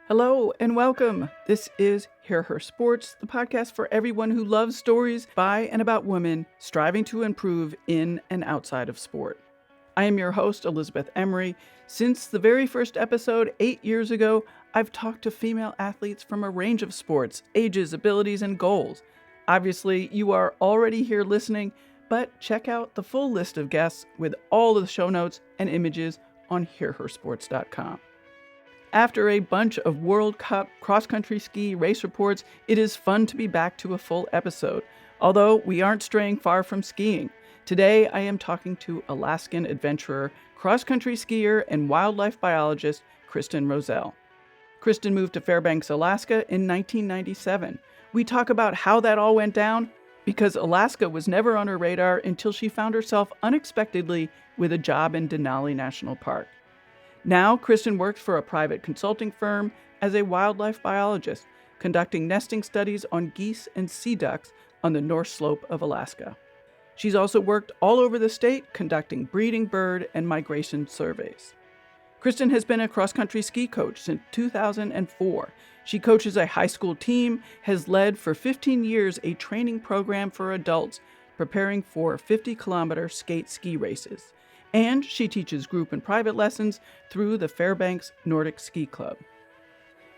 Hello and welcome. This is Hear Her Sports, the podcast for everyone who loves stories by and about women striving to improve in and outside of sport. I am your host, Elizabeth Emery. Since the very first episode 8 years ago, I've talked to female athletes from a range of sports, ages, abilities, and goals. Obviously, you are already here listening, but check out the full list of guests with all of the show notes and images on hearhersports.com. After a bunch of World Cup cross-country ski race reports, it is fun to be back to a full episode, although we aren't straying far from skiing. Today, I am talking to Alaskan adventurer, cross-country skier, and wildlife biologist Kristen Rozell. Kristen moved to Fairbanks, Alaska in 1997. We talk about how that all went down, because Alaska was never on her radar until she found herself unexpectedly with a job in Denali National Park. Now, Kristen works for a private consulting firm as a wildlife biologist, conducting nesting studies on geese and sea ducks on the North Slope of Alaska. She's also worked all over the state, conducting breeding bird and migration surveys. Kristen has been a cross-country ski coach since 2004. She coaches a high school team, has led for 15 years a training program for adults, preparing for 50-kilometer skate ski races. And she teaches group and private lessons through the Fairbanks Nordic Ski Club.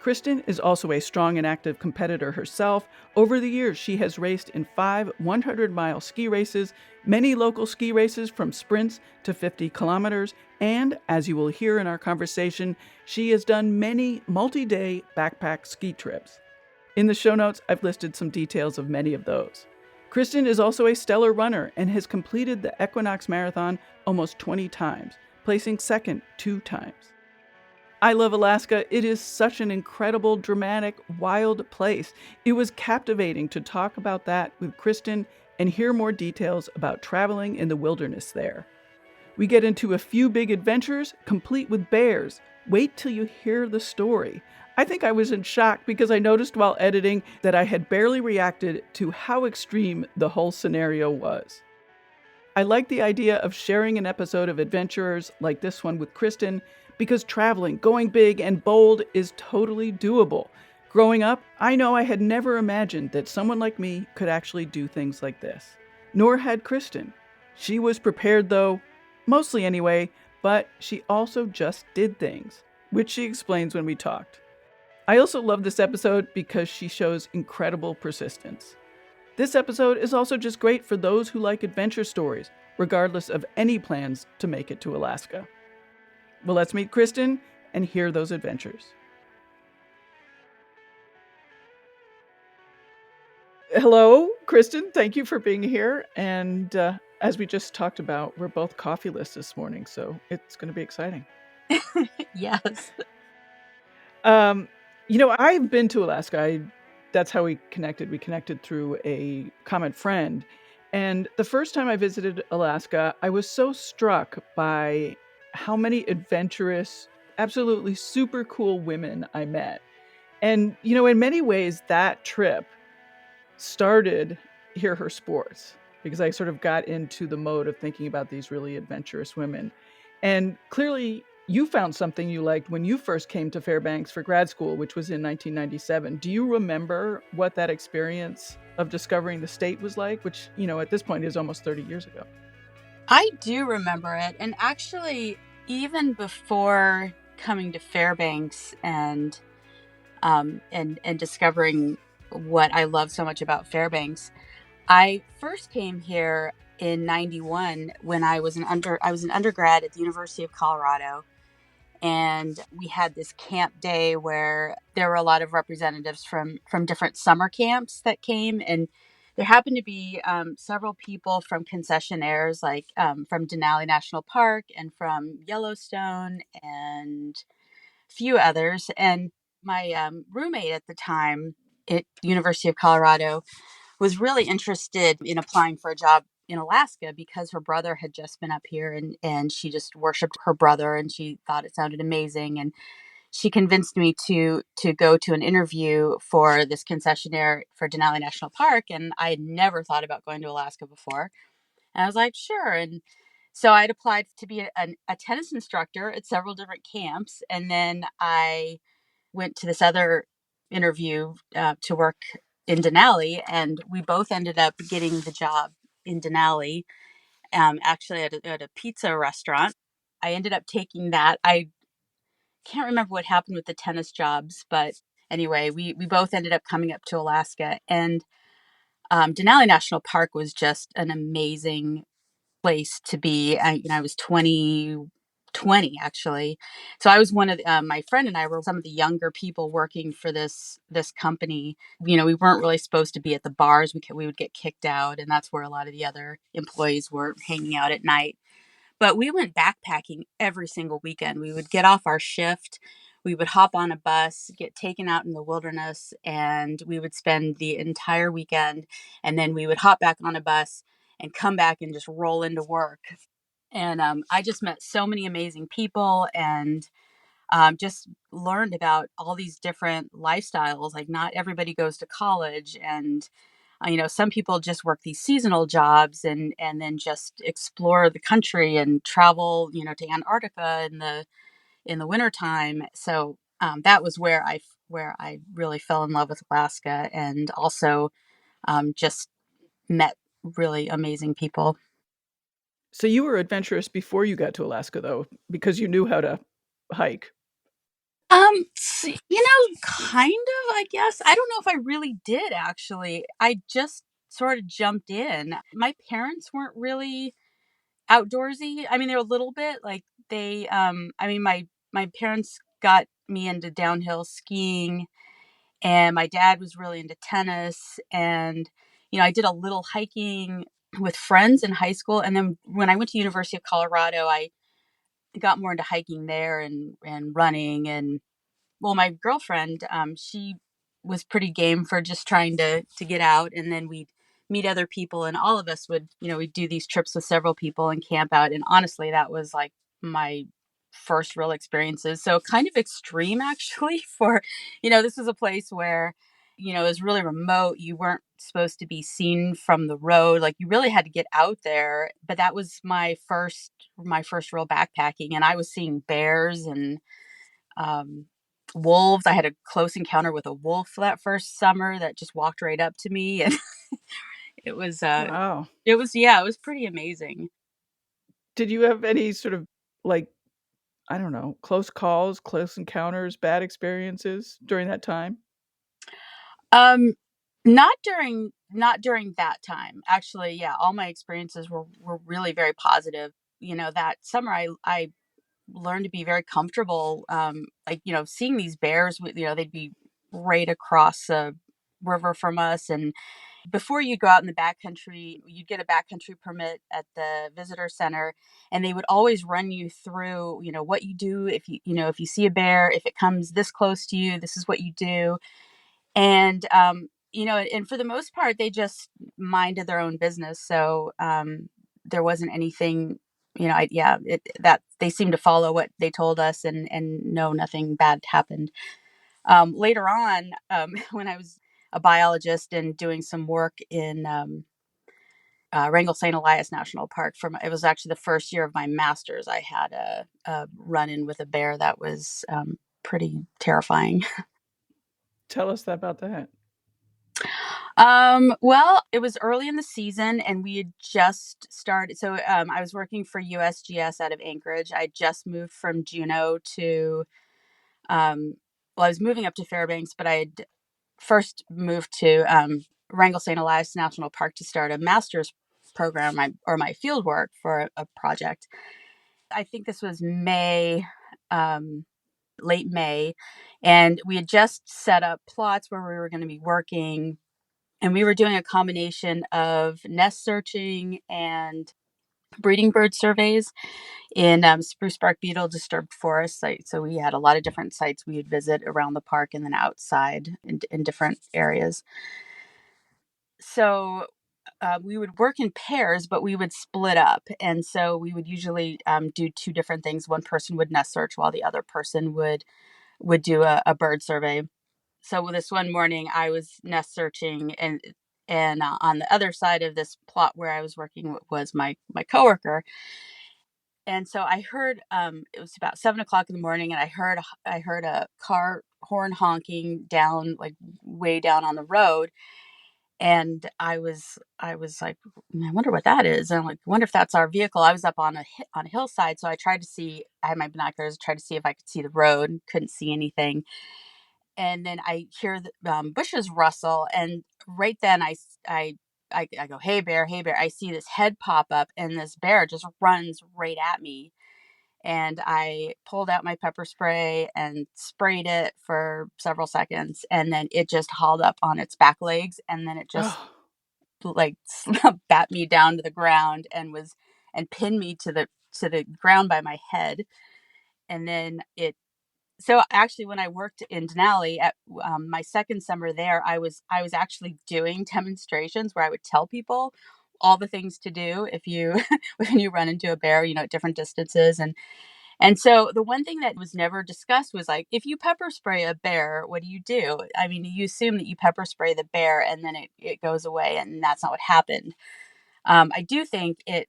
Kristen is also a strong and active competitor herself. Over the years, she has raced in 5 100-mile ski races, many local ski races from sprints to 50 kilometers, and, as you will hear in our conversation, she has done many multi-day backpack ski trips. In the show notes, I've listed some details of many of those. Kristen is also a stellar runner and has completed the Equinox Marathon almost 20 times, placing second 2 times. I love Alaska. It is such an incredible, dramatic, wild place. It was captivating to talk about that with Kristen and hear more details about traveling in the wilderness there. We get into a few big adventures, complete with bears. Wait till you hear the story. I think I was in shock because I noticed while editing that I had barely reacted to how extreme the whole scenario was. I like the idea of sharing an episode of adventurers like this one with Kristen because traveling, going big and bold is totally doable. Growing up, I know I had never imagined that someone like me could actually do things like this. Nor had Kristen. She was prepared though, mostly anyway, but she also just did things, which she explains when we talked. I also love this episode because she shows incredible persistence. This episode is also just great for those who like adventure stories, regardless of any plans to make it to Alaska. Well, let's meet Kristen and hear those adventures. Hello, Kristen. Thank you for being here. And as we just talked about, we're both coffeeless this morning, so it's going to be exciting. Yes. I've been to Alaska. That's how we connected. We connected through a common friend. And the first time I visited Alaska, I was so struck by how many adventurous, absolutely super cool women I met. And, in many ways, that trip started Hear Her Sports because I sort of got into the mode of thinking about these really adventurous women. And clearly, you found something you liked when you first came to Fairbanks for grad school, which was in 1997. Do you remember what that experience of discovering the state was like, which, at this point is almost 30 years ago? I do remember it. And actually, even before coming to Fairbanks and discovering what I love so much about Fairbanks, I first came here in 91 when I was an undergrad at the University of Colorado. And we had this camp day where there were a lot of representatives from different summer camps that came. And there happened to be several people from concessionaires, like from Denali National Park and from Yellowstone and a few others. And my roommate at the time at University of Colorado was really interested in applying for a job in Alaska because her brother had just been up here and she just worshiped her brother and she thought it sounded amazing. And she convinced me to go to an interview for this concessionaire for Denali National Park. And I had never thought about going to Alaska before. And I was like, sure. And so I'd applied to be a tennis instructor at several different camps. And then I went to this other interview to work in Denali, and we both ended up getting the job in Denali, actually at a pizza restaurant. I ended up taking that. I can't remember what happened with the tennis jobs, but anyway, we both ended up coming up to Alaska, and Denali National Park was just an amazing place to be. I was 20 actually. So I was one of my friend and I were some of the younger people working for this company. We weren't really supposed to be at the bars. We would get kicked out, and that's where a lot of the other employees were hanging out at night. But we went backpacking every single weekend. We would get off our shift, we would hop on a bus, get taken out in the wilderness, and we would spend the entire weekend. And then we would hop back on a bus and come back and just roll into work. And I just met so many amazing people, and just learned about all these different lifestyles. Like, not everybody goes to college, and some people just work these seasonal jobs and then just explore the country and travel, to Antarctica in the wintertime. So that was where I really fell in love with Alaska, and also just met really amazing people. So you were adventurous before you got to Alaska, though, because you knew how to hike. Kind of, I guess. I don't know if I really did, actually. I just sort of jumped in. My parents weren't really outdoorsy. I mean, they're a little bit like my parents got me into downhill skiing, and my dad was really into tennis, and I did a little hiking with friends in high school, and then when I went to University of Colorado, I got more into hiking there and running. And well, my girlfriend, she was pretty game for just trying to get out, and then we'd meet other people, and all of us would, we'd do these trips with several people and camp out. And honestly, that was like my first real experiences. So kind of extreme, actually. For this was a place where it was really remote. You weren't supposed to be seen from the road. Like, you really had to get out there. But that was my first real backpacking, and I was seeing bears and um, wolves. I had a close encounter with a wolf that first summer that just walked right up to me, and it was Wow. it was pretty amazing. Did you have any sort of, like, I don't know, close calls, close encounters, bad experiences during that time? Um, not during that time. Actually, yeah, all my experiences were really very positive. That summer I learned to be very comfortable. Like, seeing these bears, they'd be right across the river from us. And before you go out in the backcountry, you'd get a backcountry permit at the visitor center, and they would always run you through, what you do if you see a bear, if it comes this close to you, this is what you do. And and for the most part, they just minded their own business. So there wasn't anything, that they seemed to follow what they told us, and no, nothing bad happened. Later on, when I was a biologist and doing some work in Wrangell St. Elias National Park, it was actually the first year of my master's. I had a run in with a bear that was pretty terrifying. Tell us about that. Well, it was early in the season, and we had just started. So, I was working for USGS out of Anchorage. I just moved from Juneau to, well, I was moving up to Fairbanks, but I had first moved to Wrangell St. Elias National Park to start a master's program, my field work for a project. I think this was May, um, late May, and we had just set up plots where we were going to be working, and we were doing a combination of nest searching and breeding bird surveys in spruce bark beetle disturbed forest sites. So we had a lot of different sites we would visit around the park and then outside in different areas. So we would work in pairs, but we would split up. And so we would usually do two different things. One person would nest search while the other person would do a bird survey. So this one morning I was nest searching, and on the other side of this plot where I was working was my coworker. And so I heard, it was about 7 o'clock in the morning, and I heard a car horn honking down, like way down on the road. And I was like, I wonder what that is. And I'm like, I wonder if that's our vehicle. I was up on on a hillside. So I tried to see, I had my binoculars, tried to see if I could see the road, couldn't see anything. And then I hear the bushes rustle. And right then I go, hey bear, hey bear. I see this head pop up, and this bear just runs right at me. And I pulled out my pepper spray and sprayed it for several seconds. And then it just hauled up on its back legs. And then it just Oh, like bat me down to the ground and pinned me to the ground by my head. And then it so actually when I worked in Denali at my second summer there, I was actually doing demonstrations where I would tell people all the things to do if you when you run into a bear, at different distances. And so the one thing that was never discussed was like, if you pepper spray a bear, what do you do? I mean, you assume that you pepper spray the bear and then it goes away, and that's not what happened. I do think it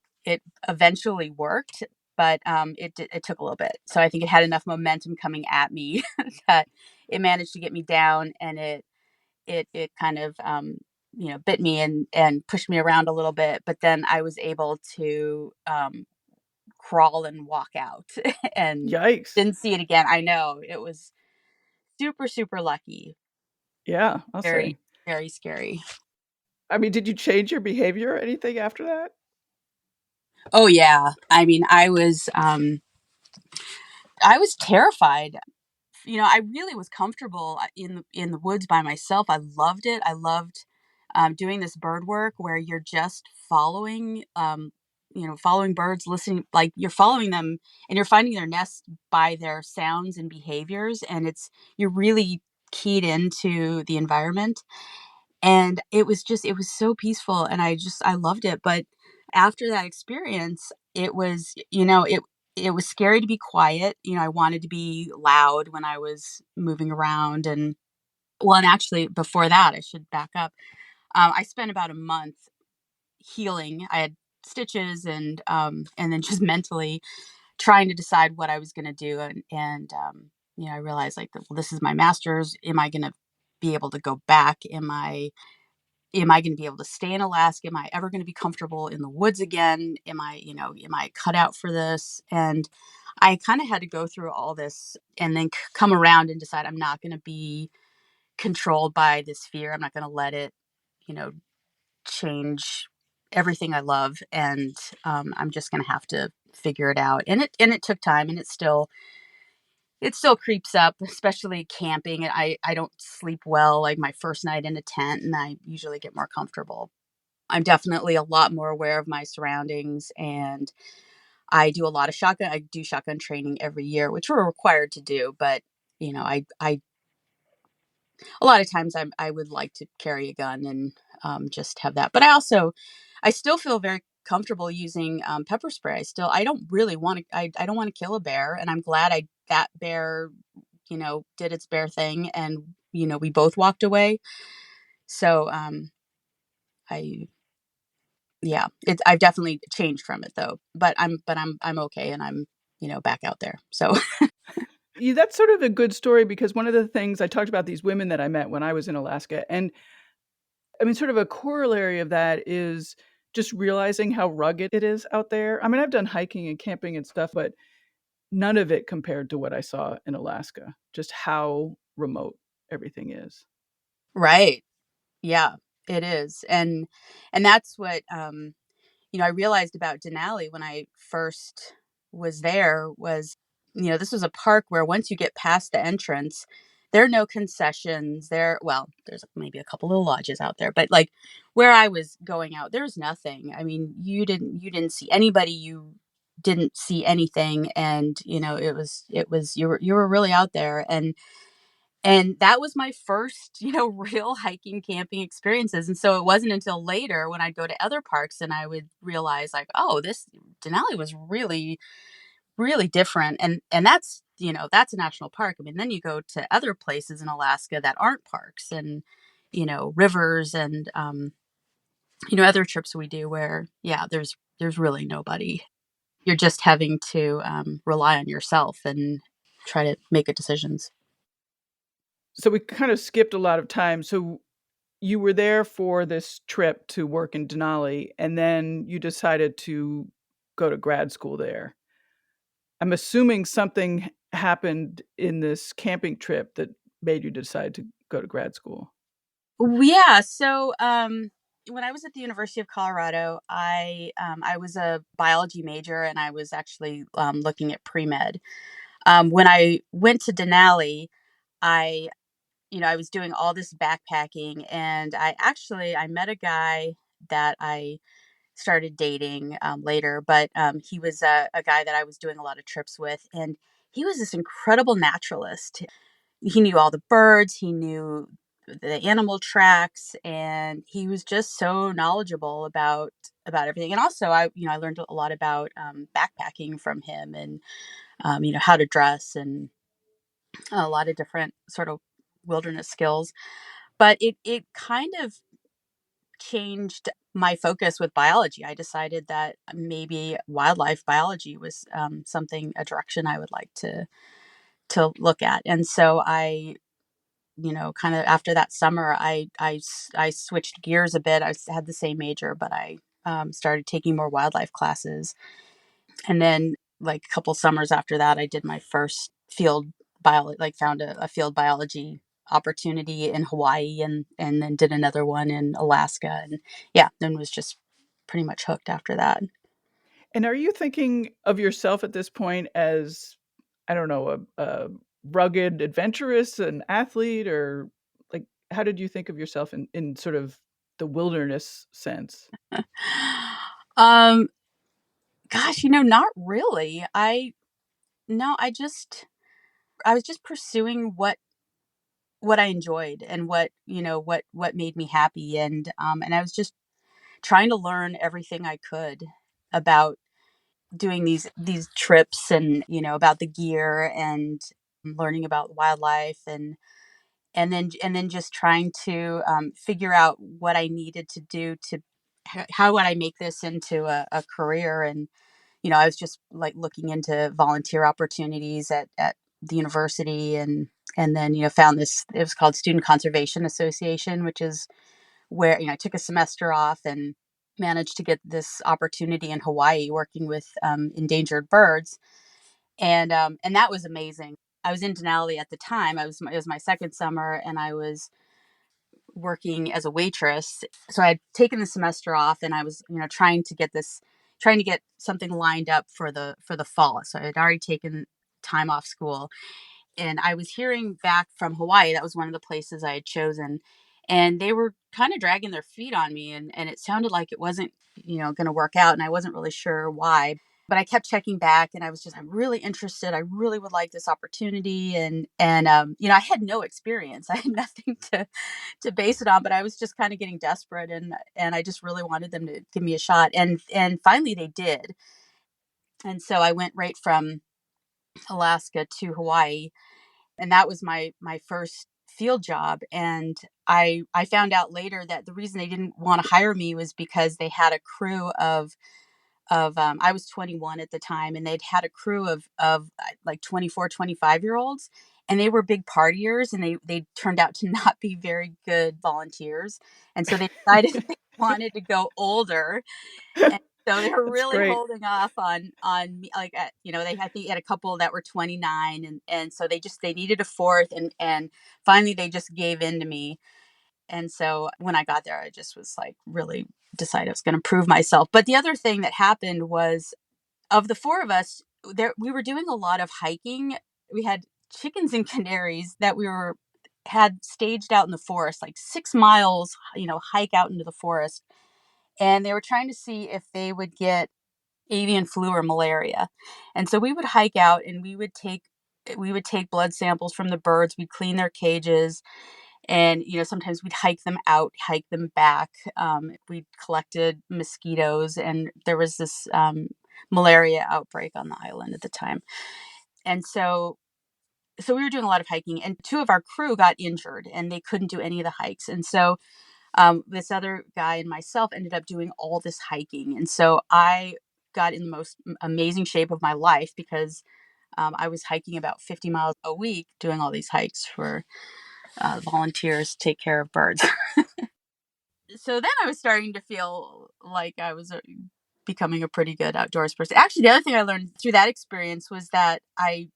eventually worked, but it took a little bit. So I think it had enough momentum coming at me that it managed to get me down, and it kind of bit me and pushed me around a little bit. But then I was able to crawl and walk out and yikes. didn't see it again. I know it was super super lucky. Yeah, I'll say. Very very scary. I mean, did you change your behavior or anything after that? Oh yeah. I mean, I was terrified. I really was comfortable in the woods by myself. I loved it. I loved doing this bird work where you're just following, following birds, listening, like you're following them, and you're finding their nests by their sounds and behaviors, and you're really keyed into the environment. And it was so peaceful, and I loved it. But after that experience, it was scary to be quiet. I wanted to be loud when I was moving around. And well, and actually before that, I should back up. I spent about a month healing. I had stitches, and then just mentally trying to decide what I was going to do. And I realized, like, well, this is my master's. Am I going to be able to go back? Am I going to be able to stay in Alaska? Am I ever going to be comfortable in the woods again? Am I cut out for this? And I kind of had to go through all this and then come around and decide I'm not going to be controlled by this fear. I'm not going to let it, you know, change everything I love. And I'm just going to have to figure it out. And it took time, and it still creeps up, especially camping. I don't sleep well like my first night in a tent, and I usually get more comfortable. I'm definitely a lot more aware of my surroundings, and I do shotgun training every year, which we're required to do. But I a lot of times I would like to carry a gun and just have that. But I still feel very comfortable using pepper spray. I don't really want to. I don't want to kill a bear, and I'm glad I that bear did its bear thing, and we both walked away. So I yeah, I've definitely changed from it though. But I'm okay, and I'm back out there. So Yeah, that's sort of a good story because one of the things I talked about these women that I met when I was in Alaska, and I mean, sort of a corollary of that is just realizing how rugged it is out there. I mean, I've done hiking and camping and stuff, but none of it compared to what I saw in Alaska, just how remote everything is. right, yeah, it is. And that's what I realized about Denali when I first was there was, this was a park where once you get past the entrance, there are no concessions there. Well, there's maybe a couple of lodges out there, but like where I was going out, there's nothing. I mean, you didn't see anybody, you didn't see anything. And it was you were really out there. And that was my first, real hiking, camping experiences. And so it wasn't until later when I'd go to other parks and I would realize, like, oh, this Denali was really, really different. And that's a national park. I mean, then you go to other places in Alaska that aren't parks, and, rivers, and other trips we do where, yeah, there's really nobody. You're just having to rely on yourself and try to make good decisions. So we kind of skipped a lot of time. So you were there for this trip to work in Denali, and then you decided to go to grad school there. I'm assuming something happened in this camping trip that made you decide to go to grad school. Yeah. So when I was at the University of Colorado, I was a biology major, and I was actually looking at pre med. When I went to Denali, I I was doing all this backpacking, and I met a guy that I started dating later, but he was a guy that I was doing a lot of trips with, and he was this incredible naturalist. He knew all the birds, he knew the animal tracks, and he was just so knowledgeable about everything. And also, I learned a lot about backpacking from him, and how to dress, and a lot of different sort of wilderness skills. But it kind of changed my focus with biology. I decided that maybe wildlife biology was something, a direction I would like to look at. And so kind of after that summer, I switched gears a bit. Had the same major, but I started taking more wildlife classes. And then, like a couple summers after that, I did my first field biology, like found a field biology opportunity in Hawaii, and then did another one in Alaska. And yeah, then was just pretty much hooked after that. And are you thinking of yourself at this point as, I don't know, a rugged adventurous, an athlete, or like how did you think of yourself in sort of the wilderness sense? um Gosh, not really. I No, I was just pursuing what I enjoyed, and what made me happy, and I was just trying to learn everything I could about doing these trips, and about the gear, and learning about wildlife, and then just trying to figure out what I needed to do to how would I make this into a career. And I was just like looking into volunteer opportunities at the university, and then found this. It was called Student Conservation Association, which is where I took a semester off and managed to get this opportunity in Hawaii working with endangered birds, and that was amazing. I was in Denali at the time. It was my second summer, and I was working as a waitress. So I had taken the semester off, and I was trying to get something lined up for the fall. So I had already taken time off school, and I was hearing back from Hawaii. That was one of the places I had chosen, and they were kind of dragging their feet on me, and it sounded like it wasn't going to work out, and I wasn't really sure why. But I kept checking back, and I'm really interested. I really would like this opportunity, and I had no experience. I had nothing to base it on, but I was just kind of getting desperate, and I just really wanted them to give me a shot, and finally they did. And so I went right from Alaska to Hawaii, and that was my first field job. And I found out later that the reason they didn't want to hire me was because they had a crew of I was 21 at the time, and they'd had a crew of like 24, 25-year olds, and they were big partiers, and they turned out to not be very good volunteers. And so they decided they wanted to go older, and so they were That's really great. holding off on me. Like they I think had a couple that were 29, and so they needed a fourth, and finally they just gave in to me. And so when I got there, I just was like really decided I was going to prove myself. But the other thing that happened was, of the four of us, there we were doing a lot of hiking. We had chickens and canaries that we were had staged out in the forest, like 6 miles, hike out into the forest, and they were trying to see if they would get avian flu or malaria. And so we would hike out, and we would take blood samples from the birds. We'd clean their cages, and sometimes we'd hike them out, hike them back. We collected mosquitoes, and there was this malaria outbreak on the island at the time. And so we were doing a lot of hiking, and two of our crew got injured, and they couldn't do any of the hikes. And so this other guy and myself ended up doing all this hiking. And so got in the most amazing shape of my life because I was hiking about 50 miles a week, doing all these hikes for volunteers to take care of birds. So then I was starting to feel like I was becoming a pretty good outdoors person. Actually, the other thing I learned through that experience was that I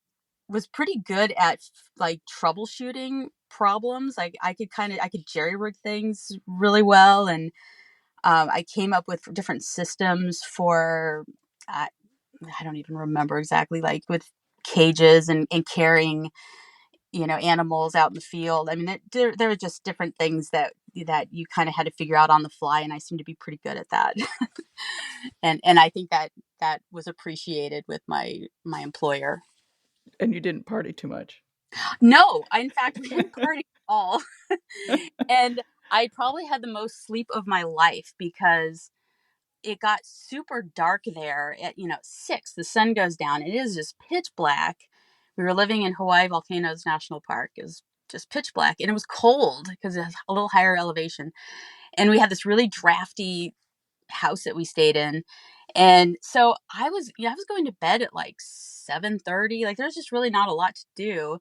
was pretty good at like troubleshooting problems. Like I could jerry rig things really well, and I came up with different systems for uh, I don't even remember exactly, like with cages and carrying animals out in the field. I mean, there were just different things that you kind of had to figure out on the fly, and I seem to be pretty good at that. And I think that was appreciated with my employer. And you didn't party too much. No, in fact, we didn't party at all. And I probably had the most sleep of my life because it got super dark there at 6. The sun goes down. It is just pitch black. We were living in Hawaii Volcanoes National Park. It was just pitch black, and it was cold because it has a little higher elevation. And we had this really drafty house that we stayed in. And so I was going to bed at like 7:30. Like there's just really not a lot to do.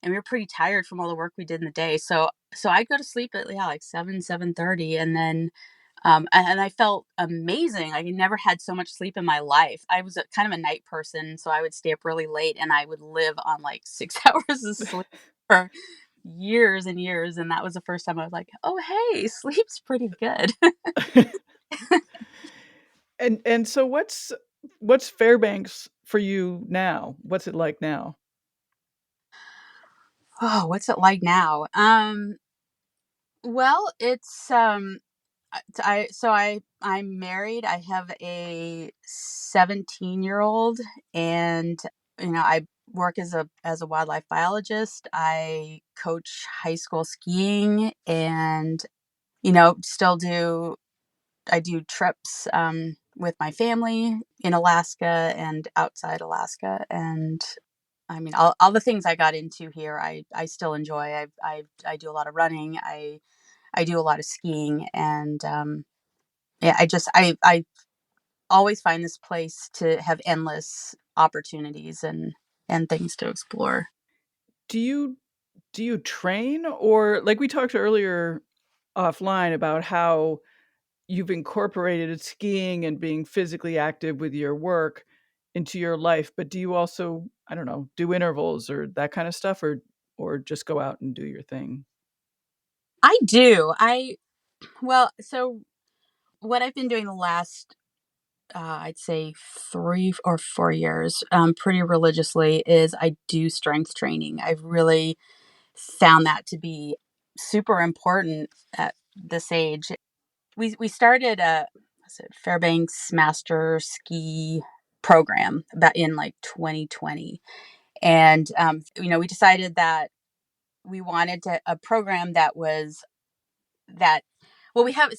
And we were pretty tired from all the work we did in the day. So I'd go to sleep at like 7:30, and then and I felt amazing. I never had so much sleep in my life. I was kind of a night person, so I would stay up really late and I would live on like 6 hours of sleep for years and years. And that was the first time I was like, oh, hey, sleep's pretty good. And so what's Fairbanks for you now? What's it like now? Oh, what's it like now? Well, it's I'm married. I have a 17-year-old, and I work as a wildlife biologist. I coach high school skiing, and still do trips with my family in Alaska and outside Alaska. And I mean, all the things I got into here, I still enjoy. I do a lot of running. I do a lot of skiing, and yeah, I always find this place to have endless opportunities and things to explore. Do you train, or like we talked earlier offline about how you've incorporated skiing and being physically active with your work into your life, but do you also, I don't know, do intervals or that kind of stuff, or just go out and do your thing? I do. So what I've been doing the last, I'd say 3 or 4 years, pretty religiously, is I do strength training. I've really found that to be super important at this age. We started a what's it, Fairbanks Master Ski program about in like 2020, and we decided that we wanted a program that was that. Well, we have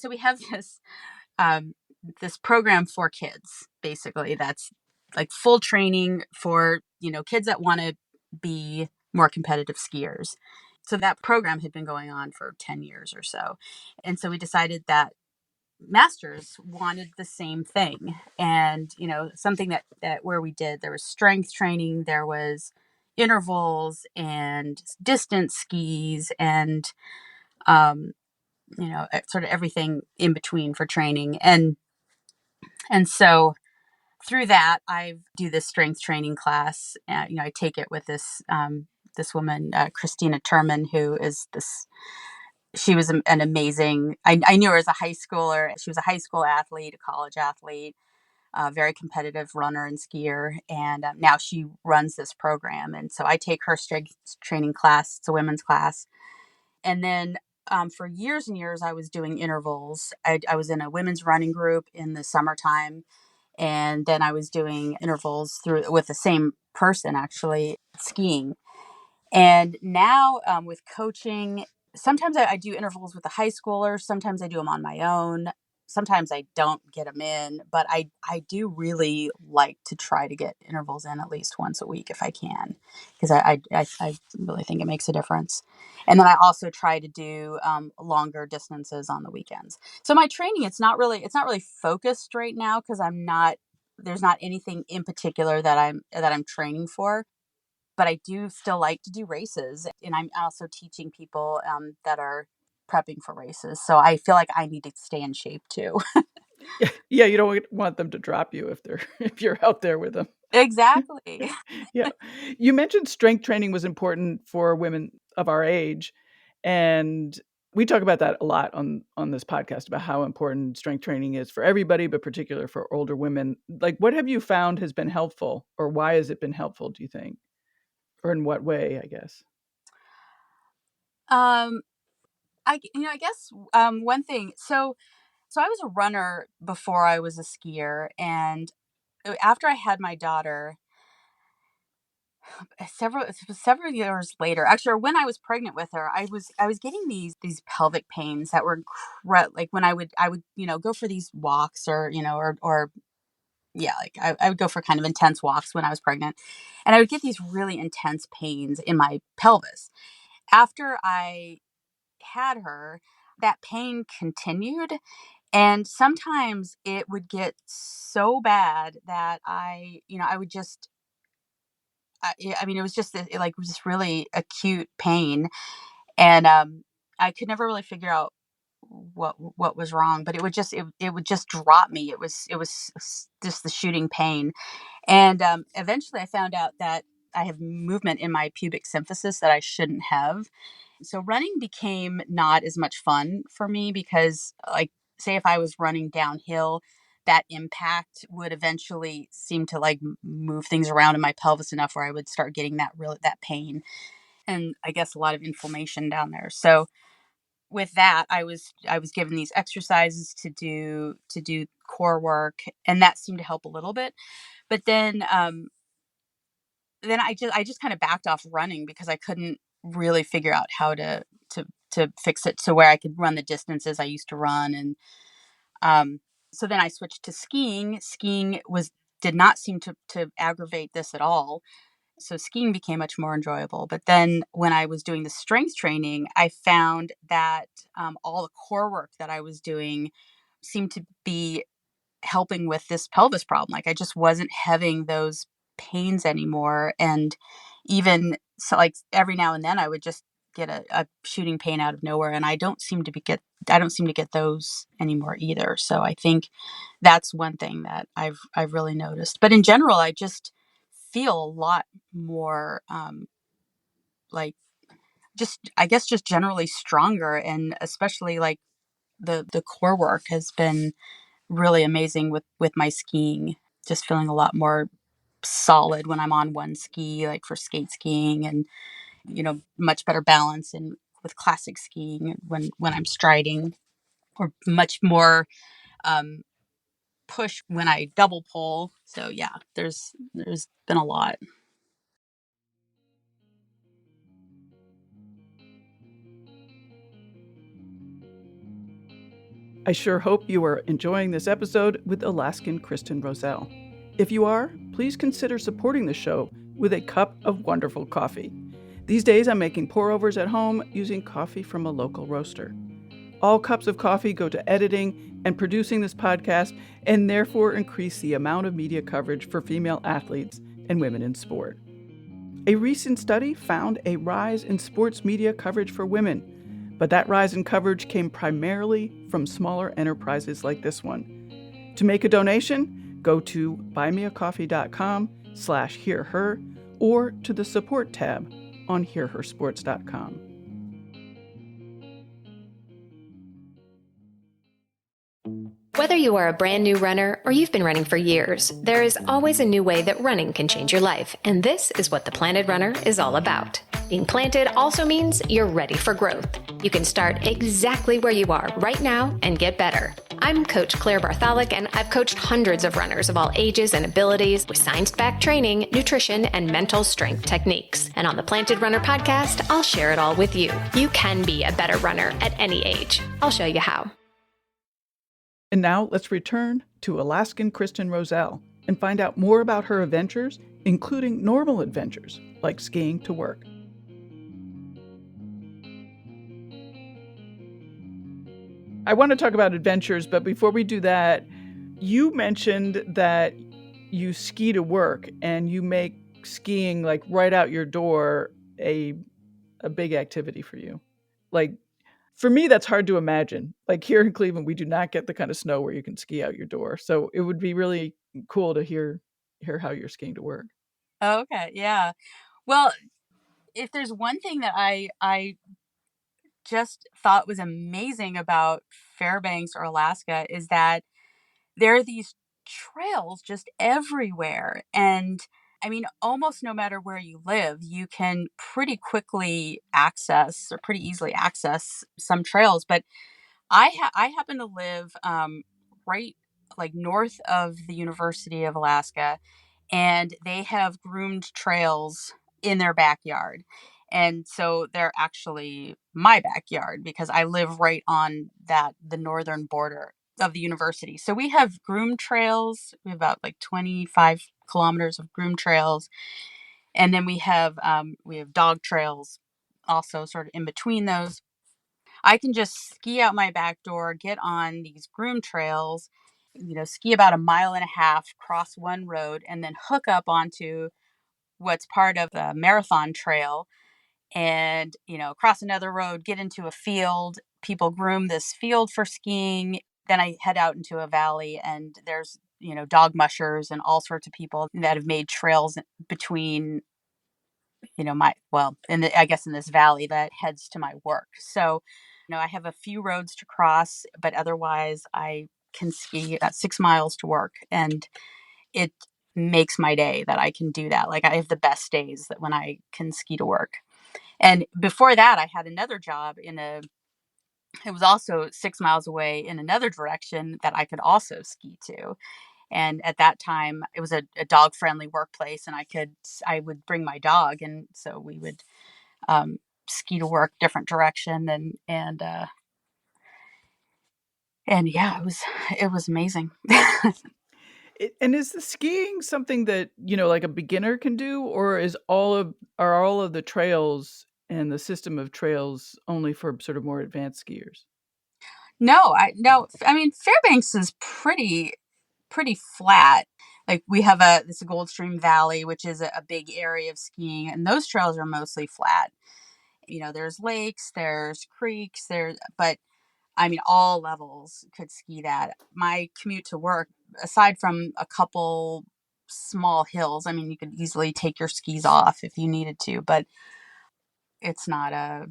um, this program for kids, basically, that's like full training for kids that want to be more competitive skiers. So that program had been going on for 10 years or so, and so we decided that masters wanted the same thing. And something that where we did, there was strength training, there was intervals and distance skis, and um sort of everything in between for training. And so through that, I do this strength training class. I take it with this woman, Christina Turman, who is this. She was an amazing. I knew her as a high schooler. She was a high school athlete, a college athlete, a very competitive runner and skier, and now she runs this program. And so I take her strength training class. It's a women's class, and then for years and years, I was doing intervals. I was in a women's running group in the summertime, and then I was doing intervals through with the same person, actually, skiing. And now with coaching, sometimes I do intervals with the high schoolers. Sometimes I do them on my own. Sometimes I don't get them in, but I do really like to try to get intervals in at least once a week if I can, because I really think it makes a difference. And then I also try to do longer distances on the weekends. So my training, it's not really focused right now because I'm not there's not anything in particular that I'm training for, but I do still like to do races, and I'm also teaching people that are prepping for races. So I feel like I need to stay in shape too. Yeah, you don't want them to drop you if they're if you're out there with them. Exactly. Yeah. You mentioned strength training was important for women of our age, and we talk about that a lot on this podcast about how important strength training is for everybody, but particular for older women. Like, what have you found has been helpful, or why has it been helpful, do you think? Or in what way, I guess? Um, I guess one thing. So I was a runner before I was a skier, and after I had my daughter, several years later, actually, or when I was pregnant with her, I was getting these pelvic pains that were like when I would go for these walks, or or yeah, like I would go for kind of intense walks when I was pregnant, and I would get these really intense pains in my pelvis. After I had her, that pain continued, and sometimes it would get so bad that I would just yeah, I mean, it was just like, it was this really acute pain, and I could never really figure out what was wrong, but it would just drop me. It was just the shooting pain, and eventually I found out that I have movement in my pubic symphysis that I shouldn't have. So running became not as much fun for me because, like, say if I was running downhill, that impact would eventually seem to like move things around in my pelvis enough where I would start getting that pain, and I guess a lot of inflammation down there. So with that, I was given these exercises to do core work, and that seemed to help a little bit. But then I just kind of backed off running because I couldn't really figure out how to fix it to where I could run the distances I used to run. And so then I switched to skiing. Skiing was did not seem to aggravate this at all. So skiing became much more enjoyable. But then when I was doing the strength training, I found that all the core work that I was doing seemed to be helping with this pelvis problem. Like, I just wasn't having those pains anymore. And even so, like, every now and then I would just get a shooting pain out of nowhere. And I don't seem to get those anymore either. So I think that's one thing that I've really noticed. But in general, I just feel a lot more like, just, I guess, just generally stronger, and especially like the core work has been really amazing with my skiing. Just feeling a lot more solid when I'm on one ski, like for skate skiing, and much better balance and with classic skiing when I'm striding, or much more um, push when I double pole. So yeah, there's been a lot. I sure hope you are enjoying this episode with Alaskan Kristen Rozell. If you are, please consider supporting the show with a cup of wonderful coffee. These days, I'm making pour-overs at home using coffee from a local roaster. All cups of coffee go to editing and producing this podcast, and therefore increase the amount of media coverage for female athletes and women in sport. A recent study found a rise in sports media coverage for women, but that rise in coverage came primarily from smaller enterprises like this one. To make a donation, go to buymeacoffee.com/hearher or to the support tab on hearhersports.com. Whether you are a brand new runner or you've been running for years, there is always a new way that running can change your life, and this is what the Planted Runner is all about. Being planted also means you're ready for growth. You can start exactly where you are right now and get better. I'm Coach Claire Bartholic, and I've coached hundreds of runners of all ages and abilities with science-backed training, nutrition, and mental strength techniques. And on the Planted Runner podcast, I'll share it all with you. You can be a better runner at any age. I'll show you how. And now let's return to Alaskan Kristen Rozell and find out more about her adventures, including normal adventures like skiing to work. I want to talk about adventures, but before we do that, you mentioned that you ski to work and you make skiing like right out your door a big activity for you. Like for me, that's hard to imagine. Like here in Cleveland, we do not get the kind of snow where you can ski out your door. So it would be really cool to hear how you're skiing to work. Okay, yeah. Well, if there's one thing that I just thought was amazing about Fairbanks or Alaska is that there are these trails just everywhere. And I mean, almost no matter where you live, you can pretty quickly access or pretty easily access some trails. But I happen to live right like north of the University of Alaska, and they have groomed trails in their backyard. And so they're actually my backyard because I live right on the northern border of the university. So we have groomed trails. We have about like 25 kilometers of groomed trails. And then we have dog trails also sort of in between those. I can just ski out my back door, get on these groom trails, ski about a mile and a half, cross one road, and then hook up onto what's part of the marathon trail and, cross another road, get into a field. People groom this field for skiing. Then I head out into a valley and there's, dog mushers and all sorts of people that have made trails between, I guess in this valley that heads to my work. So, I have a few roads to cross, but otherwise I can ski about 6 miles to work. And it makes my day that I can do that. Like I have the best days that when I can ski to work. And before that, I had another job it was also 6 miles away in another direction that I could also ski to. And at that time, it was a dog friendly workplace, and I would bring my dog, and so we would ski to work different direction, and yeah, it was amazing. And is the skiing something that, like a beginner can do, or are all of the trails and the system of trails only for sort of more advanced skiers? No. I mean, Fairbanks is pretty flat. Like we have this Goldstream Valley, which is a big area of skiing, and those trails are mostly flat. There's lakes, there's creeks, but I mean, all levels could ski that. My commute to work, aside from a couple small hills, I mean, you could easily take your skis off if you needed to, but it's not a,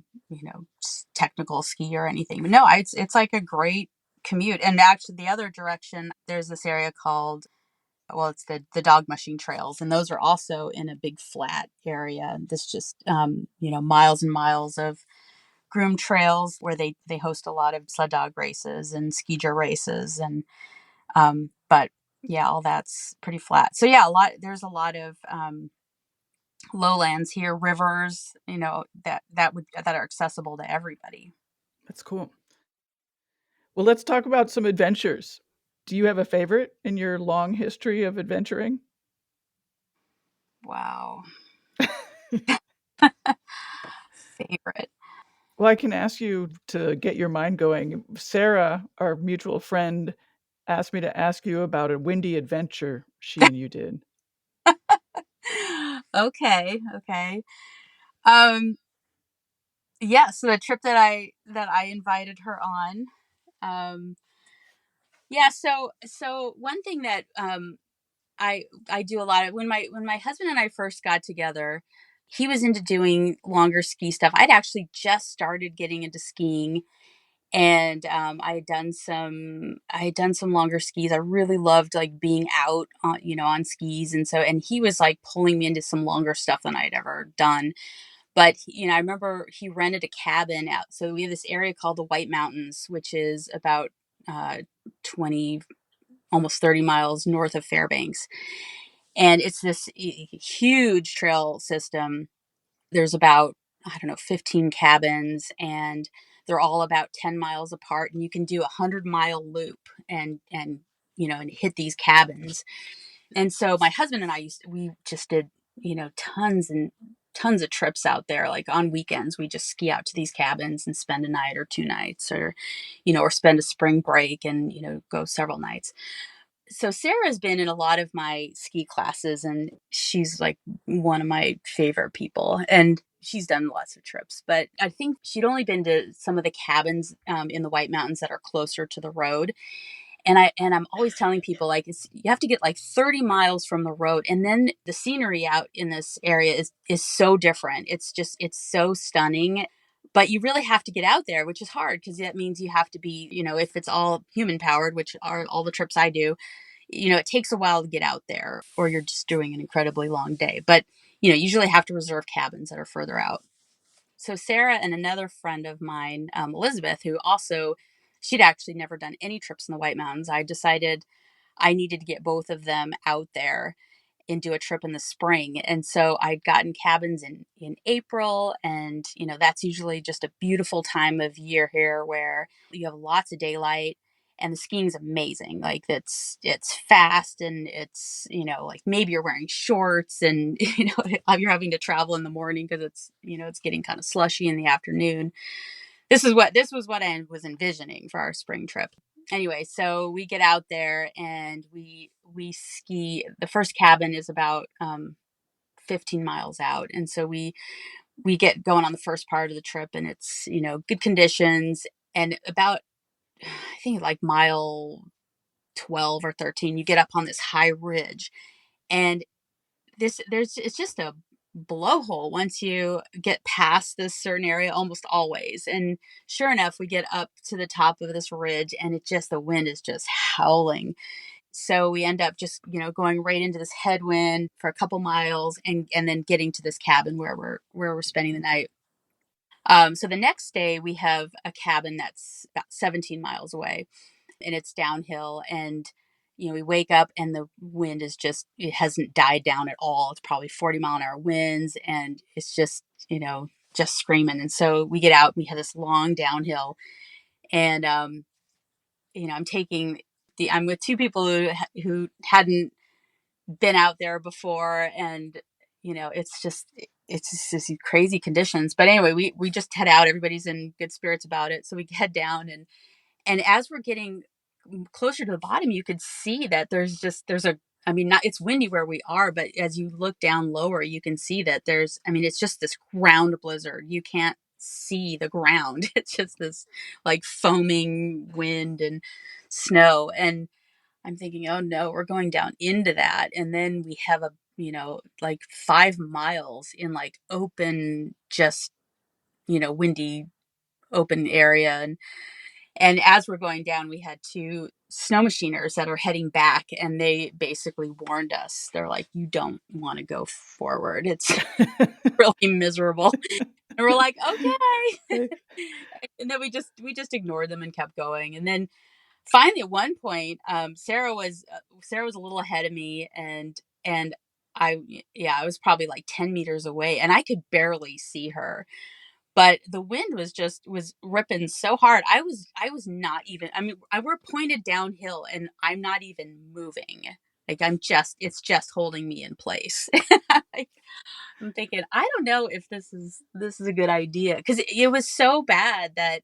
technical ski or anything. But no, it's like a great commute. And actually, the other direction, there's this area called, well, it's the dog mushing trails, and those are also in a big flat area. This just, miles and miles of groomed trails where they host a lot of sled dog races and ski-jer races, and but yeah, all that's pretty flat. So yeah, there's a lot of lowlands here, rivers, that are accessible to everybody. That's cool. Well, let's talk about some adventures. Do you have a favorite in your long history of adventuring? Wow. Favorite. Well, I can ask you to get your mind going. Sarah, our mutual friend, asked me to ask you about a windy adventure she and you did. Okay. Um, yeah, so the trip that I invited her on. Um, yeah, so one thing that I do a lot of when my husband and I first got together, he was into doing longer ski stuff. I'd actually just started getting into skiing, and I had done some longer skis. I really loved like being out on skis, and he was like pulling me into some longer stuff than I'd ever done. But I remember he rented a cabin out. So we have this area called the White Mountains, which is about 20, almost 30 miles north of Fairbanks, and it's this huge trail system. There's about, I don't know, 15 cabins, and they're all about 10 miles apart, and you can do a 100-mile loop and hit these cabins. And so my husband and we just did, tons and tons of trips out there. Like on weekends, we just ski out to these cabins and spend a night or 2 nights, or spend a spring break and, go several nights. So Sarah's been in a lot of my ski classes, and she's like one of my favorite people. And she's done lots of trips, but I think she'd only been to some of the cabins in the White Mountains that are closer to the road. And I'm always telling people, like, you have to get like 30 miles from the road, and then the scenery out in this area is so different. It's so stunning. But you really have to get out there, which is hard because that means you have to be, if it's all human powered, which are all the trips I do, it takes a while to get out there, or you're just doing an incredibly long day. But, usually have to reserve cabins that are further out. So Sarah and another friend of mine, Elizabeth, who also, she'd actually never done any trips in the White Mountains. I decided I needed to get both of them out there and do a trip in the spring. And so I'd gotten cabins in April, and that's usually just a beautiful time of year here where you have lots of daylight and the skiing's amazing. Like it's fast, and it's, like maybe you're wearing shorts, and you're having to travel in the morning because it's getting kind of slushy in the afternoon. This was what I was envisioning for our spring trip. Anyway, so we get out there and we ski. The first cabin is about 15 miles out, and so we get going on the first part of the trip, and it's good conditions. And about, I think, like mile 12 or 13, you get up on this high ridge, and it's just a blowhole once you get past this certain area, almost always. And sure enough, we get up to the top of this ridge, and the wind is just howling. So we end up just, going right into this headwind for a couple miles, and then getting to this cabin where we're spending the night. So the next day we have a cabin that's about 17 miles away, and it's downhill. And we wake up, and the wind it hasn't died down at all. It's probably 40-mile-an-hour winds, and it's just screaming. And so we get out, and we have this long downhill, and I'm with two people who hadn't been out there before. And it's just these crazy conditions. But anyway, we just head out. Everybody's in good spirits about it, so we head down. And as we're getting closer to the bottom, you could see that there's a, I mean, not, it's windy where we are, but as you look down lower, you can see that it's just this ground blizzard. You can't see the ground. It's just this like foaming wind and snow. And I'm thinking, oh no, we're going down into that. And then we have like 5 miles in like open, just, windy, open area. And as we're going down, we had two snow machiners that are heading back, and they basically warned us. They're like, you don't want to go forward. It's really miserable. And we're like, okay. And then we just ignored them and kept going. And then finally, at one point, Sarah was a little ahead of me, and I was probably like 10 meters away, and I could barely see her. But the wind was ripping so hard. I was not even, I mean, we're pointed downhill, and I'm not even moving. Like it's just holding me in place. Like, I'm thinking, I don't know if this is a good idea, because it was so bad that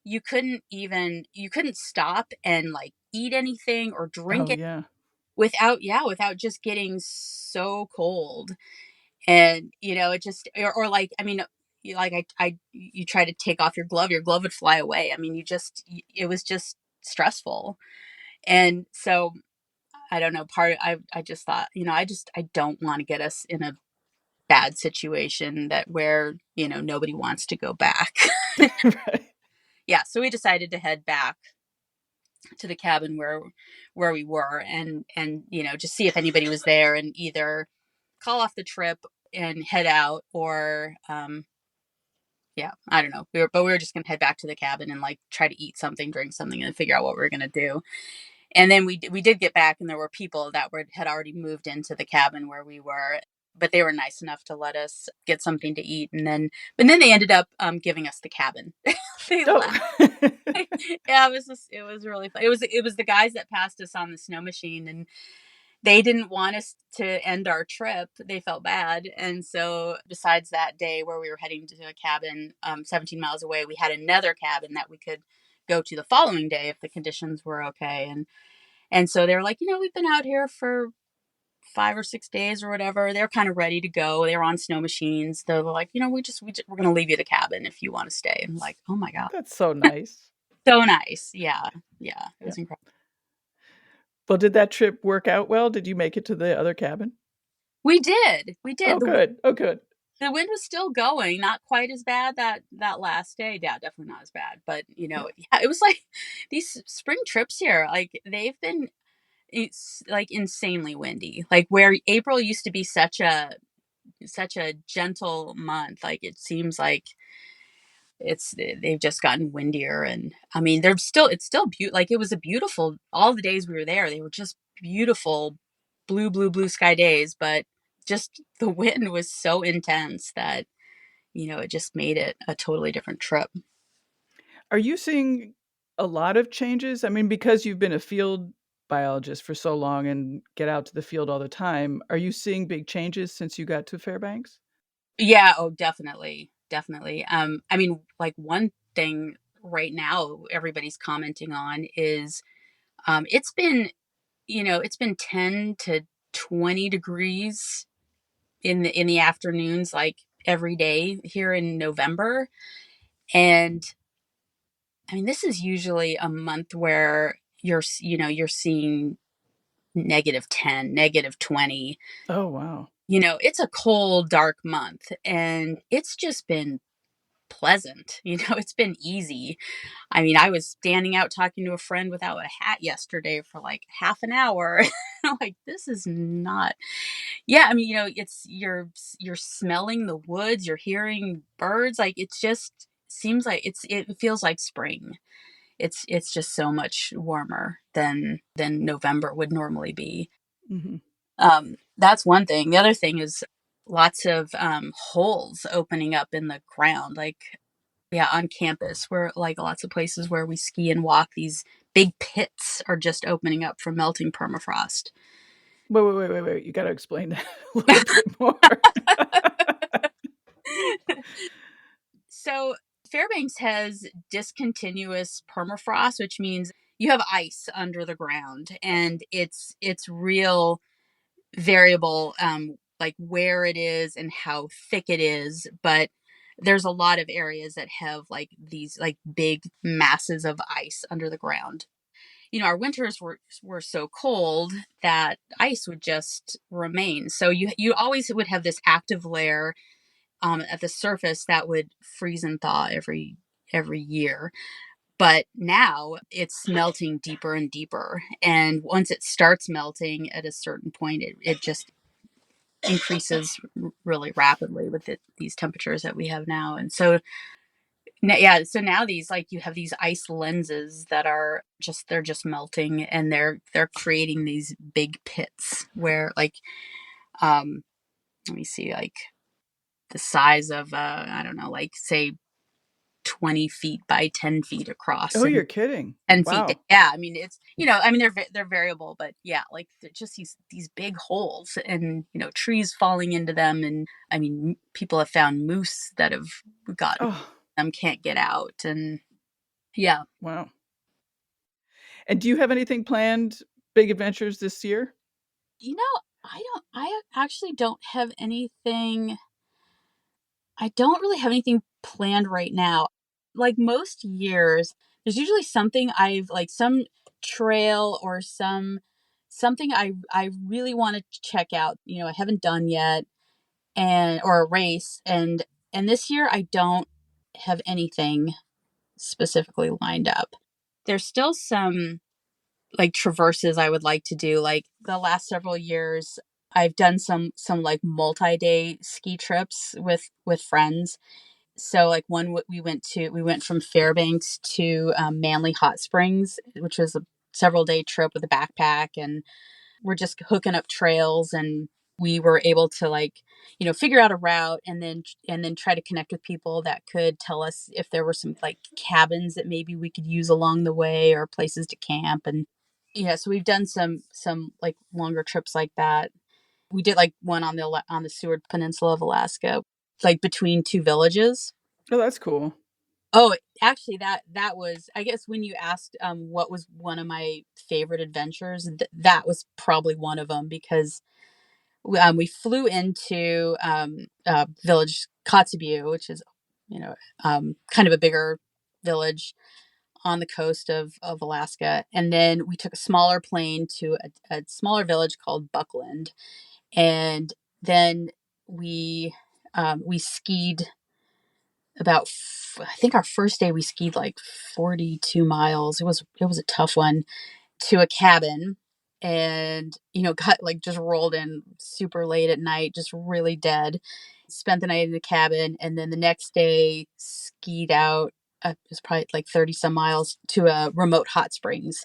you couldn't stop and like eat anything or drink Oh, it yeah. without just getting so cold. And it just, or like, I mean, like you try to take off your glove would fly away. I mean, it was just stressful. And so I don't know, I just thought, I don't want to get us in a bad situation that where nobody wants to go back. Right. Yeah, so we decided to head back to the cabin where we were, and just see if anybody was there, and either call off the trip and head out, or yeah, I don't know. We were just gonna head back to the cabin and like try to eat something, drink something, and figure out what we were gonna do. And then we did get back, and there were people that had already moved into the cabin where we were, but they were nice enough to let us get something to eat. But then they ended up giving us the cabin. They Oh. left. Yeah, it was really fun. It was the guys that passed us on the snow machine, and they didn't want us to end our trip. They felt bad. And so besides that day where we were heading to a cabin 17 miles away, we had another cabin that we could go to the following day if the conditions were okay. And so they're like, we've been out here for 5 or 6 days or whatever. They're kind of ready to go. They were on snow machines. They're like, we're going to leave you the cabin if you want to stay. And I'm like, oh my God. That's so nice. So nice. Yeah. Yeah. It Yeah. was incredible. Well, did that trip work out well? Did you make it to the other cabin? We did. We Oh, did. good. Oh, good. The wind was still going, not quite as bad that last day. Yeah, definitely not as bad. But Yeah. yeah, it was like these spring trips here, like they've been it's like insanely windy. Like where April used to be such a gentle month, like it seems like they've just gotten windier. And I mean, it's still beautiful. Like it was a beautiful, all the days we were there, they were just beautiful blue sky days, but just the wind was so intense that it just made it a totally different trip. Are you seeing a lot of changes? I mean, because you've been a field biologist for so long and get out to the field all the time, are you seeing big changes since you got to Fairbanks? Yeah, oh, definitely. Definitely. I mean, like one thing right now everybody's commenting on is it's been 10 to 20 degrees in the afternoons, like every day here in November. And I mean, this is usually a month where you're seeing -10, -20. Oh, wow. It's a cold, dark month, and it's just been pleasant. It's been easy. I mean, I was standing out talking to a friend without a hat yesterday for like half an hour. I'm like, this is not. Yeah, I mean, it's you're smelling the woods, you're hearing birds. Like it just seems like it feels like spring. It's just so much warmer than November would normally be. Mhm. That's one thing. The other thing is lots of holes opening up in the ground, like yeah, on campus, where like lots of places where we ski and walk, these big pits are just opening up from melting permafrost. Wait. You gotta explain that a little bit more. So Fairbanks has discontinuous permafrost, which means you have ice under the ground, and it's real variable, like where it is and how thick it is. But there's a lot of areas that have like these like big masses of ice under the ground. Our winters were so cold that ice would just remain. So you always would have this active layer at the surface that would freeze and thaw every year. But now it's melting deeper and deeper. And once it starts melting at a certain point, it just increases really rapidly with these temperatures that we have now. And so, yeah, so now these, like, you have these ice lenses that they're just melting, and they're creating these big pits where, like, let me see, like the size of, I don't know, like say 20 feet by 10 feet across Oh, and you're kidding. 10 feet down. Wow. Yeah, I mean, I mean, they're variable, but yeah, like they're just these big holes, and trees falling into them. And I mean, people have found moose that have gotten Oh, them, can't get out. And yeah. wow. And do you have anything planned, big adventures this year? I actually don't have anything. I don't really have anything planned right now. Like most years, there's usually something I've like some trail or something I really want to check out, I haven't done yet, and or a race. And this year I don't have anything specifically lined up. There's still some like traverses I would like to do. Like the last several years I've done some like multi-day ski trips with friends. So like we went from Fairbanks to Manly Hot Springs, which was a several day trip with a backpack, and we're just hooking up trails. And we were able to like figure out a route, and then try to connect with people that could tell us if there were some like cabins that maybe we could use along the way, or places to camp. And yeah, so we've done some like longer trips like that. We did like one on the Seward Peninsula of Alaska, like between two villages. Oh, that's cool. Oh, actually, that was, I guess, when you asked what was one of my favorite adventures, that was probably one of them, because we flew into village Kotzebue, which is, kind of a bigger village on the coast of Alaska. And then we took a smaller plane to a smaller village called Buckland. And then we skied I think our first day we skied like 42 miles. It was a tough one, to a cabin, and got like just rolled in super late at night, just really dead. Spent the night in the cabin, and then the next day skied out, it was probably like 30 some miles, to a remote hot springs.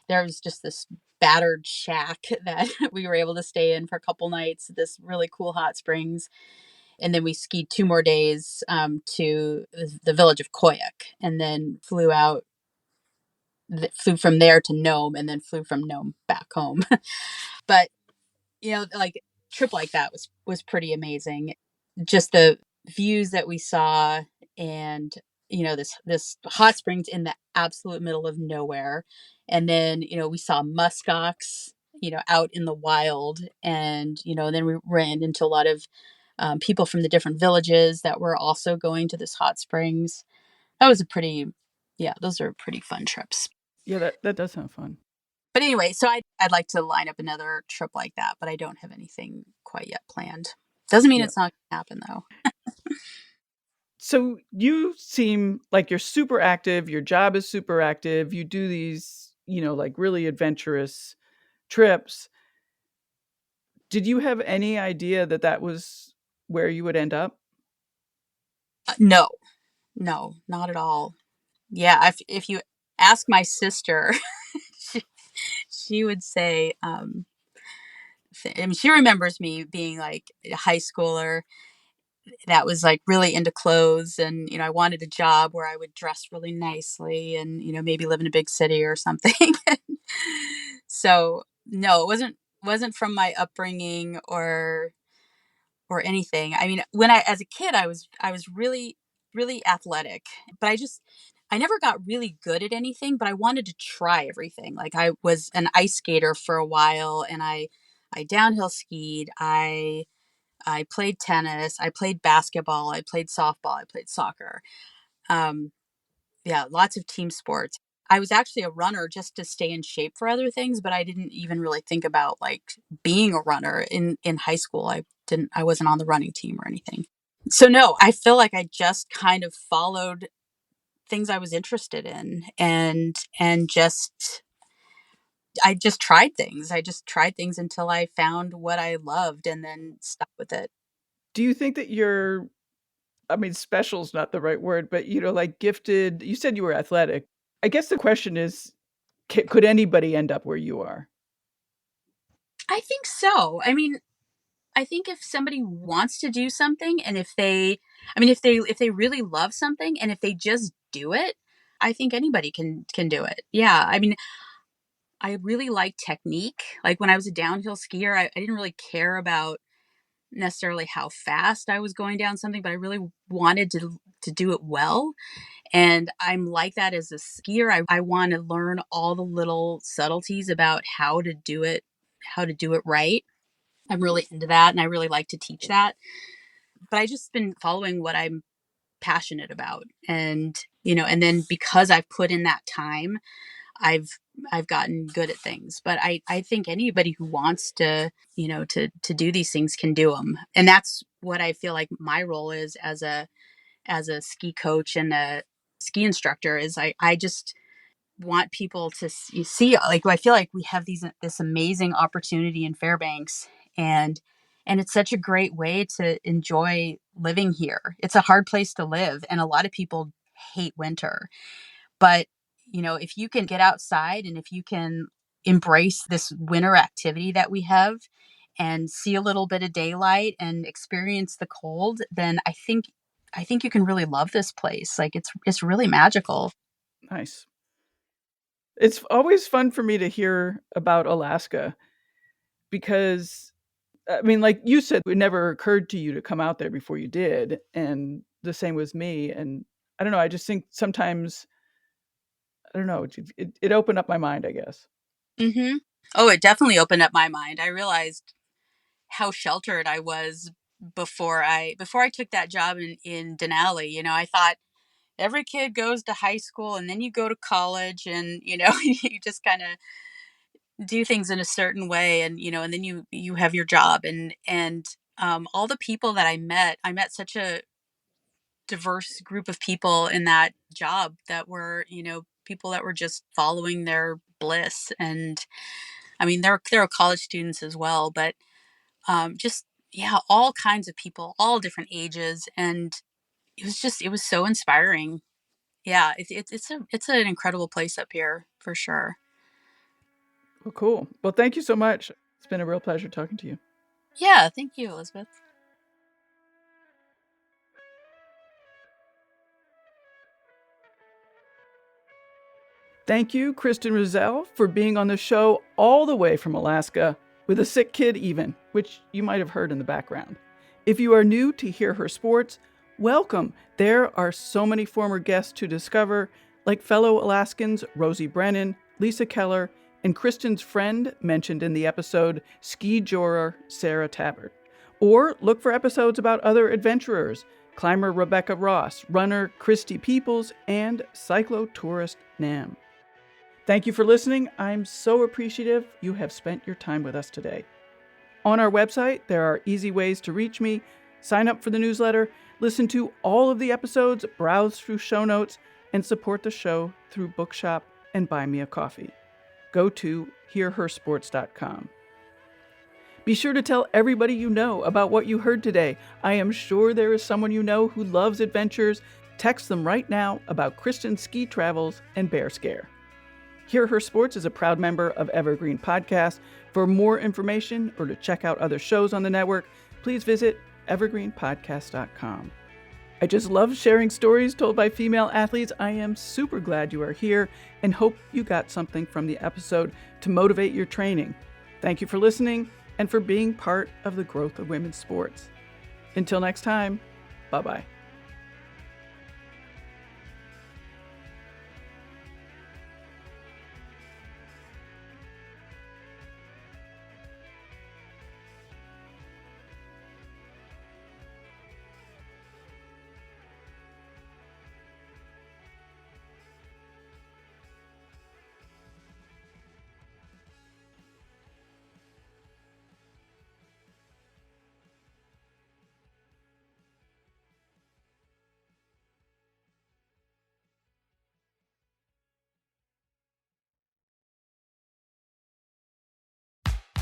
There was just this battered shack that we were able to stay in for a couple nights, this really cool hot springs. And then we skied 2 more days to the village of Koyuk, and then flew from there to Nome, and then flew from Nome back home. But like, trip like that was pretty amazing. Just the views that we saw, and this hot springs in the absolute middle of nowhere. And then we saw muskox out in the wild. And then we ran into a lot of people from the different villages that were also going to this hot springs. That was a pretty Yeah, those are pretty fun trips. Yeah, that does sound fun. But anyway, so I'd like to line up another trip like that, but I don't have anything quite yet planned. Doesn't mean Yeah. it's not going to happen, though. So you seem like you're super active. Your job is super active. You do these, like really adventurous trips. Did you have any idea that that was where you would end up? No, no, not at all. Yeah, if you ask my sister, she, she would say, I mean, she remembers me being like a high schooler that was like really into clothes, and I wanted a job where I would dress really nicely, and maybe live in a big city or something. So no, it wasn't from my upbringing or anything. I mean, when I as a kid, I was really really athletic, but I never got really good at anything, but I wanted to try everything. Like, I was an ice skater for a while, and I downhill skied, I played tennis, I played basketball, I played softball, I played soccer. Um, yeah, lots of team sports. I was actually a runner just to stay in shape for other things, but I didn't even really think about like being a runner in high school. I wasn't on the running team or anything. So no, I feel like I just kind of followed things I was interested in, and I just tried things. I just tried things until I found what I loved, and then stuck with it. Do you think that you're, I mean, special's not the right word, but like gifted? You said you were athletic. I guess the question is, could anybody end up where you are? I think so. I mean, I think if somebody wants to do something, and if they really love something, and if they just do it, I think anybody can do it. Yeah. I mean, I really like technique. Like, when I was a downhill skier, I didn't really care about necessarily how fast I was going down something, but I really wanted to do it well. And I'm like that as a skier. I want to learn all the little subtleties about how to do it right. I'm really into that, and I really like to teach that. But I just been following what I'm passionate about. And then, because I've put in that time, I've I've gotten good at things. But I think anybody who wants to do these things can do them. And that's what I feel like my role is as a ski coach and a ski instructor. Is I just want people to see, like, I feel like we have this amazing opportunity in Fairbanks, and it's such a great way to enjoy living here. It's a hard place to live, and a lot of people hate winter. But if you can get outside, and if you can embrace this winter activity that we have, and see a little bit of daylight and experience the cold, then I think you can really love this place. Like, it's really magical. Nice. It's always fun for me to hear about Alaska because, I mean, like you said, it never occurred to you to come out there before you did. And the same with me. And I don't know. I just think sometimes, I don't know, it opened up my mind, I guess. Mm-hmm. Oh, it definitely opened up my mind. I realized how sheltered I was before I took that job in Denali. I thought every kid goes to high school and then you go to college and, you just kind of do things in a certain way and, and then you have your job and all the people that I met such a diverse group of people in that job that were, people that were just following their bliss. And I mean, there are college students as well, but just, yeah, all kinds of people, all different ages. And it was so inspiring. Yeah, it's an incredible place up here for sure. Well, cool. Well, thank you so much. It's been a real pleasure talking to you. Yeah, thank you, Elizabeth. Thank you, Kristen Rozell, for being on the show all the way from Alaska, with a sick kid even, which you might have heard in the background. If you are new to Hear Her Sports, welcome. There are so many former guests to discover, like fellow Alaskans Rosie Brennan, Lisa Keller, and Kristen's friend mentioned in the episode, ski jorer Sarah Tabbert. Or look for episodes about other adventurers, climber Rebecca Ross, runner Christy Peoples, and cyclotourist Nam. Thank you for listening. I'm so appreciative you have spent your time with us today. On our website, there are easy ways to reach me. Sign up for the newsletter, listen to all of the episodes, browse through show notes, and support the show through Bookshop and Buy Me a Coffee. Go to hearhersports.com. Be sure to tell everybody you know about what you heard today. I am sure there is someone you know who loves adventures. Text them right now about Kristen's ski travels and bear scare. Hear Her Sports is a proud member of Evergreen Podcasts. For more information or to check out other shows on the network, please visit evergreenpodcast.com. I just love sharing stories told by female athletes. I am super glad you are here and hope you got something from the episode to motivate your training. Thank you for listening and for being part of the growth of women's sports. Until next time, bye-bye.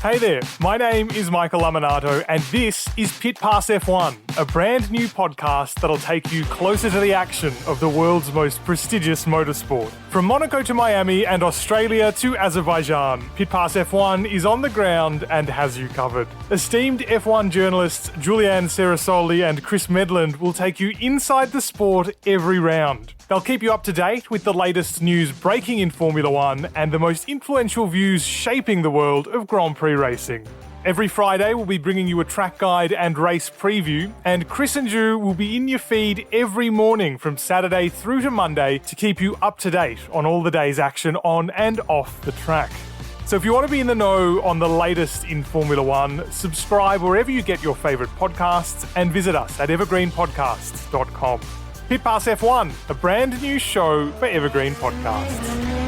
Hey there, my name is Michael Laminato and this is Pit Pass F1, a brand new podcast that'll take you closer to the action of the world's most prestigious motorsport. From Monaco to Miami and Australia to Azerbaijan, Pit Pass F1 is on the ground and has you covered. Esteemed F1 journalists Julianne Cerasoli and Chris Medland will take you inside the sport every round. They'll keep you up to date with the latest news breaking in Formula One and the most influential views shaping the world of Grand Prix racing. Every Friday, we'll be bringing you a track guide and race preview, and Chris and Ju will be in your feed every morning from Saturday through to Monday to keep you up to date on all the day's action on and off the track. So if you want to be in the know on the latest in Formula One, subscribe wherever you get your favourite podcasts and visit us at evergreenpodcasts.com. Pit Pass F1, a brand new show for Evergreen Podcasts.